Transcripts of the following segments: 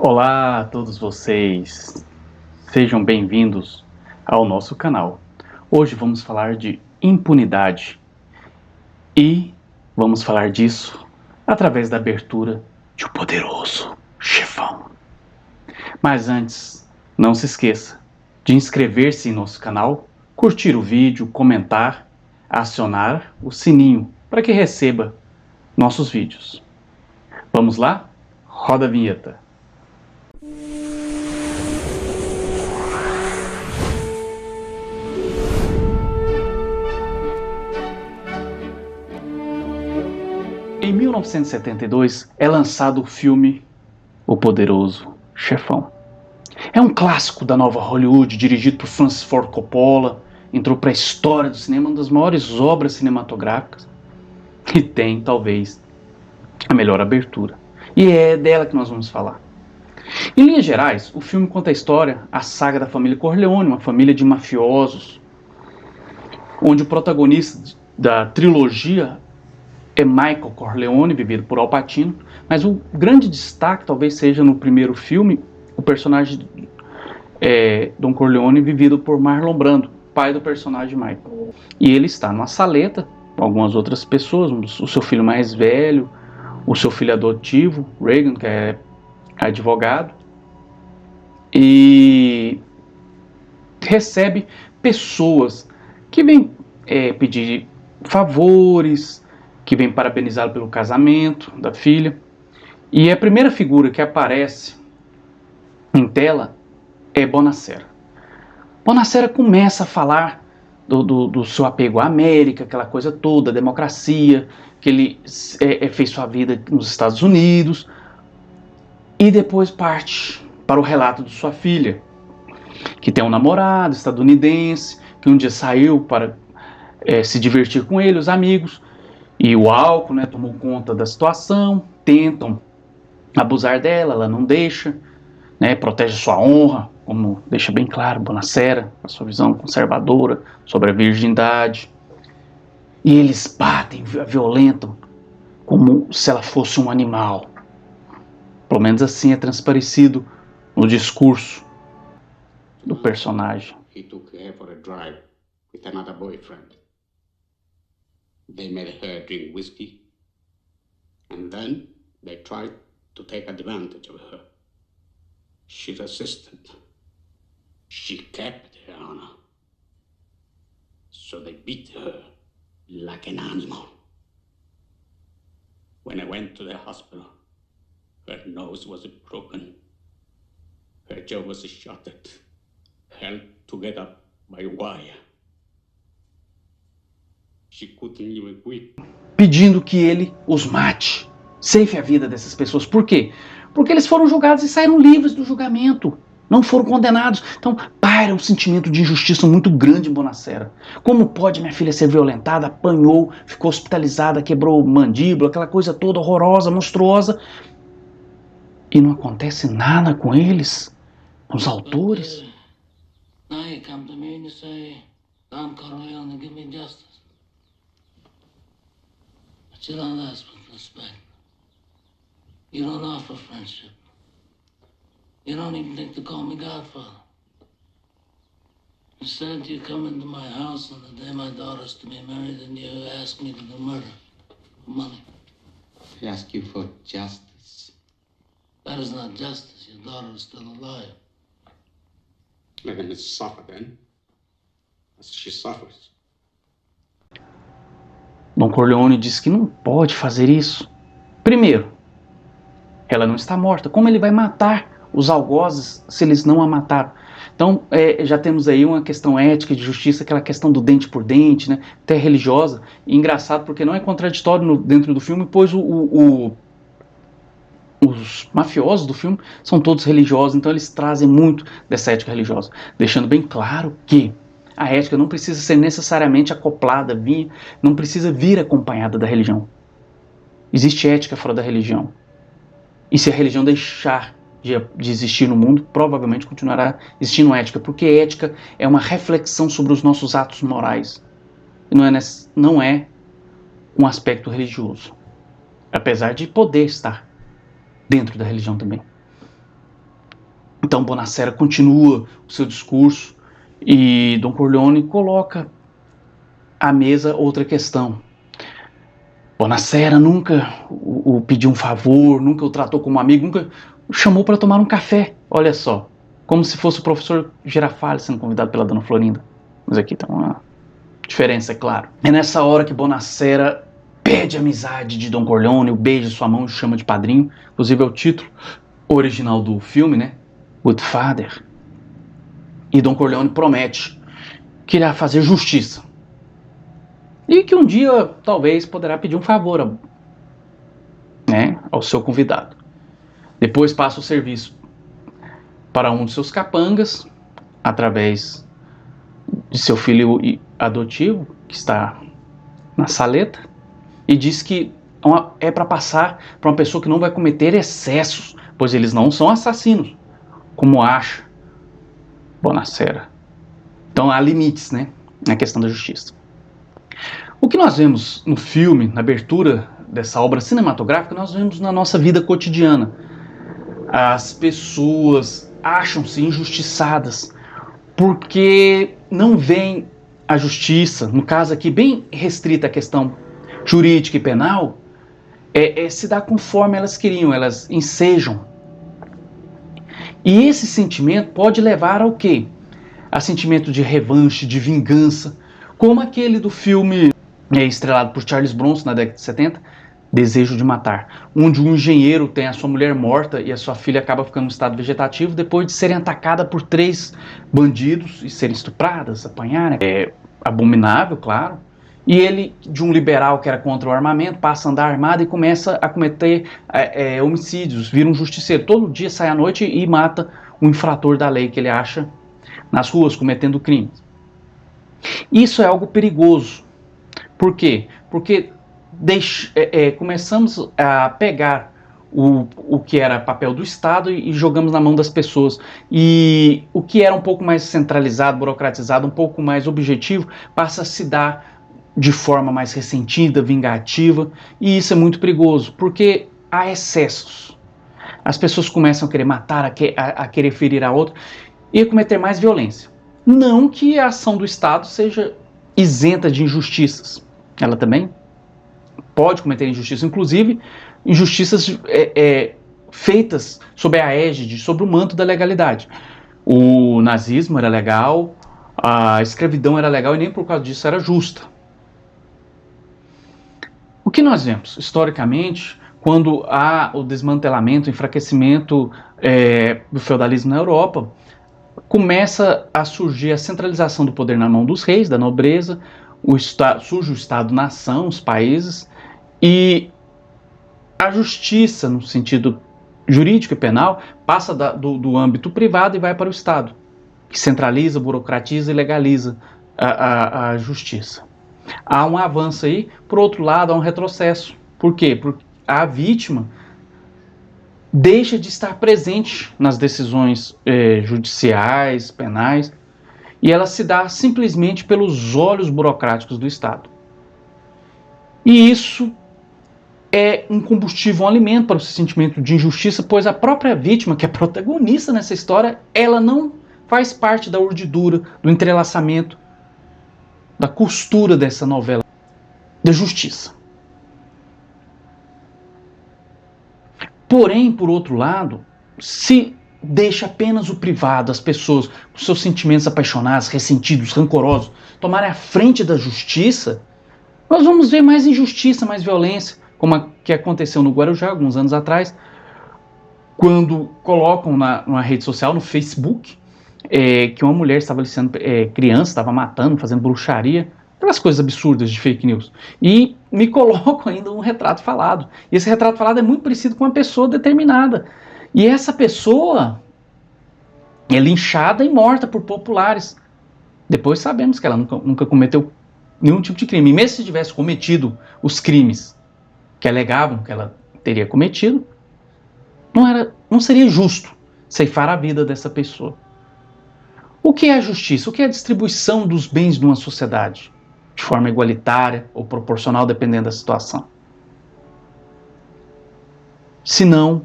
Olá a todos vocês, sejam bem-vindos ao nosso canal. Hoje vamos falar de impunidade e vamos falar disso através da abertura de O Poderoso Chefão. Mas antes, não se esqueça de inscrever-se em nosso canal, curtir o vídeo, comentar, acionar o sininho para que receba nossos vídeos. Vamos lá? Roda a vinheta. Em 1972 é lançado o filme O Poderoso Chefão. É um clássico da nova Hollywood, dirigido por Francis Ford Coppola, entrou para a história do cinema, uma das maiores obras cinematográficas, e tem, talvez, a melhor abertura. E é dela que nós vamos falar. Em linhas gerais, o filme conta a história, a saga da família Corleone, uma família de mafiosos, onde o protagonista da trilogia é Michael Corleone, vivido por Al Pacino, mas o grande destaque talvez seja no primeiro filme, o personagem Don Corleone, vivido por Marlon Brando, pai do personagem Michael. E ele está numa saleta com algumas outras pessoas, o seu filho mais velho, o seu filho adotivo, Reagan, que é advogado, e recebe pessoas que vêm pedir favores, que vem parabenizá-lo pelo casamento da filha. E a primeira figura que aparece em tela é Bonacera. Bonacera começa a falar do seu apego à América, aquela coisa toda, a democracia, que ele fez sua vida nos Estados Unidos, e depois parte para o relato de sua filha, que tem um namorado estadunidense, que um dia saiu para se divertir com ele, os amigos, e o álcool, né, tomou conta da situação, tentam abusar dela, ela não deixa, né, protege sua honra, como deixa bem claro Bonacera, a sua visão conservadora sobre a virgindade. E eles batem, a violentam, como se ela fosse um animal. Pelo menos assim é transparecido no discurso do personagem. He took her for a drive with another boyfriend. They made her drink whiskey, and then they tried to take advantage of her. She resisted. She kept her honor. So they beat her like an animal. When I went to the hospital, her nose was broken. Her jaw was shattered, held together by wire. She couldn't even quit. Pedindo que ele os mate, ceife a vida dessas pessoas. Por quê? Porque eles foram julgados e saíram livres do julgamento, não foram condenados. Então paira um sentimento de injustiça muito grande em Bonacera. Como pode minha filha ser violentada, apanhou, ficou hospitalizada, quebrou mandíbula, aquela coisa toda horrorosa, monstruosa, e não acontece nada com eles, com os autores? Now you come to me and you say, Don Corleone, give me justice. But you don't ask with respect. You don't offer friendship. You don't even think to call me Godfather. Instead, you come into my house on the day my daughter's to be married and you ask me to do murder for money. I ask you for justice. That is not justice. Your daughter is still alive. Let him suffer then, as she suffers. Don Corleone diz que não pode fazer isso. Primeiro, ela não está morta. Como ele vai matar os algozes se eles não a mataram? Então, já temos aí uma questão ética, de justiça, aquela questão do dente por dente, né? Até religiosa. E engraçado porque não é contraditório dentro do filme, pois os mafiosos do filme são todos religiosos, então eles trazem muito dessa ética religiosa, deixando bem claro que a ética não precisa ser necessariamente acoplada, não precisa vir acompanhada da religião. Existe ética fora da religião. E se a religião deixar de existir no mundo, provavelmente continuará existindo ética, porque ética é uma reflexão sobre os nossos atos morais. E não é um aspecto religioso, apesar de poder estar dentro da religião também. Então Bonacera continua o seu discurso e Don Corleone coloca à mesa outra questão. Bonacera nunca o pediu um favor, nunca o tratou como amigo, nunca o chamou para tomar um café. Olha só, como se fosse o professor Girafales sendo convidado pela Dona Florinda. Mas aqui tem uma diferença, é claro. É nessa hora que Bonacera pede a amizade de Don Corleone, o beija sua mão e o chama de padrinho. Inclusive é o título original do filme, né? Good Father. E Don Corleone promete que irá fazer justiça. E que um dia, talvez, poderá pedir um favor ao seu convidado. Depois passa o serviço para um de seus capangas, através de seu filho adotivo, que está na saleta, e diz que é para passar para uma pessoa que não vai cometer excessos, pois eles não são assassinos, como acha Bonacera. Então há limites, né, na questão da justiça. O que nós vemos no filme, na abertura dessa obra cinematográfica, nós vemos na nossa vida cotidiana. As pessoas acham-se injustiçadas porque não veem a justiça, no caso aqui bem restrita à questão jurídica e penal, se dá conforme elas queriam, elas ensejam. E esse sentimento pode levar ao quê? A sentimento de revanche, de vingança, como aquele do filme estrelado por Charles Bronson na década de 70, Desejo de Matar, onde um engenheiro tem a sua mulher morta e a sua filha acaba ficando no estado vegetativo depois de serem atacadas por 3 bandidos e serem estupradas, apanharem. É abominável, claro. E ele, de um liberal que era contra o armamento, passa a andar armado e começa a cometer homicídios, vira um justiceiro. Todo dia sai à noite e mata um infrator da lei que ele acha nas ruas cometendo crimes. Isso é algo perigoso. Por quê? Porque começamos a pegar o que era papel do Estado e jogamos na mão das pessoas. E o que era um pouco mais centralizado, burocratizado, um pouco mais objetivo, passa a se dar de forma mais ressentida, vingativa. E isso é muito perigoso, porque há excessos. As pessoas começam a querer matar, a querer ferir a outra e a cometer mais violência. Não que a ação do Estado seja isenta de injustiças. Ela também pode cometer injustiça, inclusive injustiças feitas sob a égide, sob o manto da legalidade. O nazismo era legal, a escravidão era legal e nem por causa disso era justa. O que nós vemos historicamente quando há o desmantelamento, o enfraquecimento do feudalismo na Europa, começa a surgir a centralização do poder na mão dos reis, da nobreza, surge o Estado-nação, os países, e a justiça, no sentido jurídico e penal, passa do âmbito privado e vai para o Estado, que centraliza, burocratiza e legaliza a justiça. Há um avanço aí, por outro lado, há um retrocesso. Por quê? Porque a vítima deixa de estar presente nas decisões judiciais, penais, e ela se dá simplesmente pelos olhos burocráticos do Estado. E isso é um combustível, um alimento para o sentimento de injustiça, pois a própria vítima, que é protagonista nessa história, ela não faz parte da urdidura, do entrelaçamento, da costura dessa novela da justiça. Porém, por outro lado, se deixa apenas o privado, as pessoas com seus sentimentos apaixonados, ressentidos, rancorosos, tomarem a frente da justiça, nós vamos ver mais injustiça, mais violência, como a que aconteceu no Guarujá alguns anos atrás, quando colocam numa rede social, no Facebook, que uma mulher estava aliciando criança, estava matando, fazendo bruxaria, aquelas coisas absurdas de fake news. E me colocam ainda um retrato falado. E esse retrato falado é muito parecido com uma pessoa determinada. E essa pessoa é linchada e morta por populares. Depois sabemos que ela nunca cometeu nenhum tipo de crime. E mesmo se tivesse cometido os crimes que alegavam que ela teria cometido, não seria justo ceifar a vida dessa pessoa. O que é a justiça? O que é a distribuição dos bens de uma sociedade? De forma igualitária ou proporcional, dependendo da situação. Se não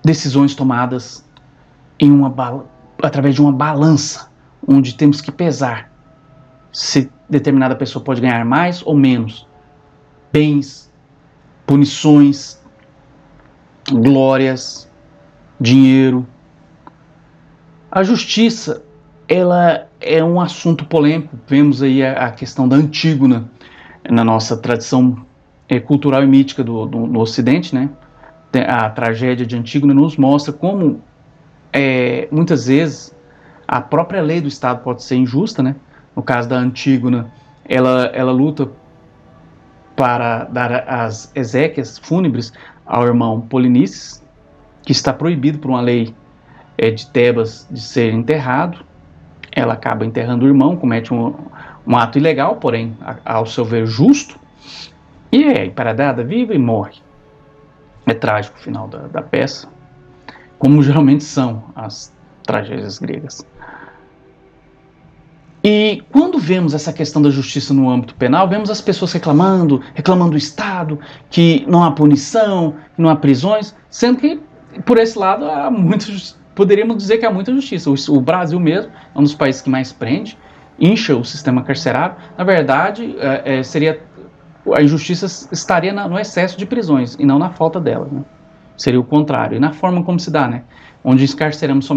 decisões tomadas através de uma balança, onde temos que pesar se determinada pessoa pode ganhar mais ou menos bens, punições, glórias, dinheiro. A justiça, ela é um assunto polêmico. Vemos aí a questão da Antígona na nossa tradição cultural e mítica no Ocidente, né? A tragédia de Antígona nos mostra como muitas vezes a própria lei do Estado pode ser injusta, né? No caso da Antígona, ela luta para dar as exéquias fúnebres ao irmão Polinices, que está proibido por uma lei de Tebas de ser enterrado. Ela acaba enterrando o irmão, comete um ato ilegal, porém, ao seu ver, justo, e é emparedada, vive e morre. É trágico o final da peça, como geralmente são as tragédias gregas. E quando vemos essa questão da justiça no âmbito penal, vemos as pessoas reclamando do Estado, que não há punição, que não há prisões, sendo que, por esse lado, poderíamos dizer que há muita justiça. O Brasil mesmo é um dos países que mais prende, incha o sistema carcerário. Na verdade, a injustiça estaria no excesso de prisões e não na falta delas, né? Seria o contrário. E na forma como se dá, né? Onde encarceramos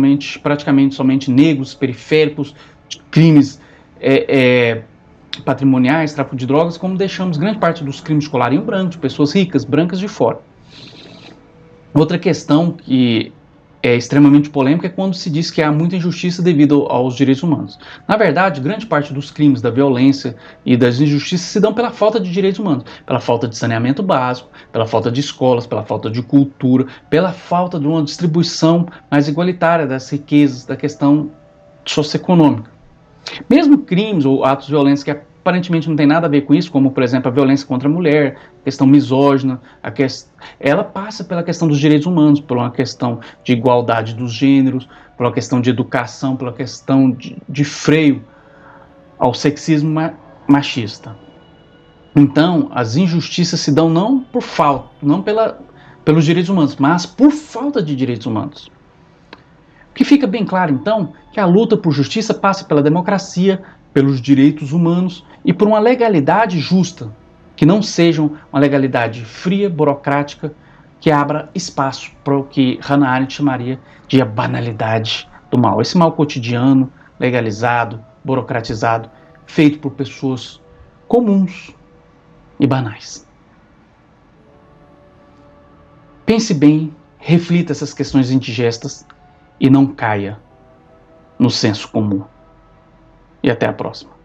praticamente somente negros, periféricos, crimes patrimoniais, tráfico de drogas, como deixamos grande parte dos crimes de colarinho branco, de pessoas ricas, brancas de fora. Outra questão que é extremamente polêmica é quando se diz que há muita injustiça devido aos direitos humanos. Na verdade, grande parte dos crimes, da violência e das injustiças se dão pela falta de direitos humanos, pela falta de saneamento básico, pela falta de escolas, pela falta de cultura, pela falta de uma distribuição mais igualitária das riquezas, da questão socioeconômica. Mesmo crimes ou atos violentos que aparentemente não tem nada a ver com isso, como, por exemplo, a violência contra a mulher, a questão misógina, ela passa pela questão dos direitos humanos, por uma questão de igualdade dos gêneros, por uma questão de educação, pela questão de freio ao sexismo machista. Então, as injustiças se dão não por falta, não pelos direitos humanos, mas por falta de direitos humanos. O que fica bem claro, então, que a luta por justiça passa pela democracia, pelos direitos humanos e por uma legalidade justa, que não seja uma legalidade fria, burocrática, que abra espaço para o que Hannah Arendt chamaria de a banalidade do mal. Esse mal cotidiano, legalizado, burocratizado, feito por pessoas comuns e banais. Pense bem, reflita essas questões indigestas e não caia no senso comum. E até a próxima.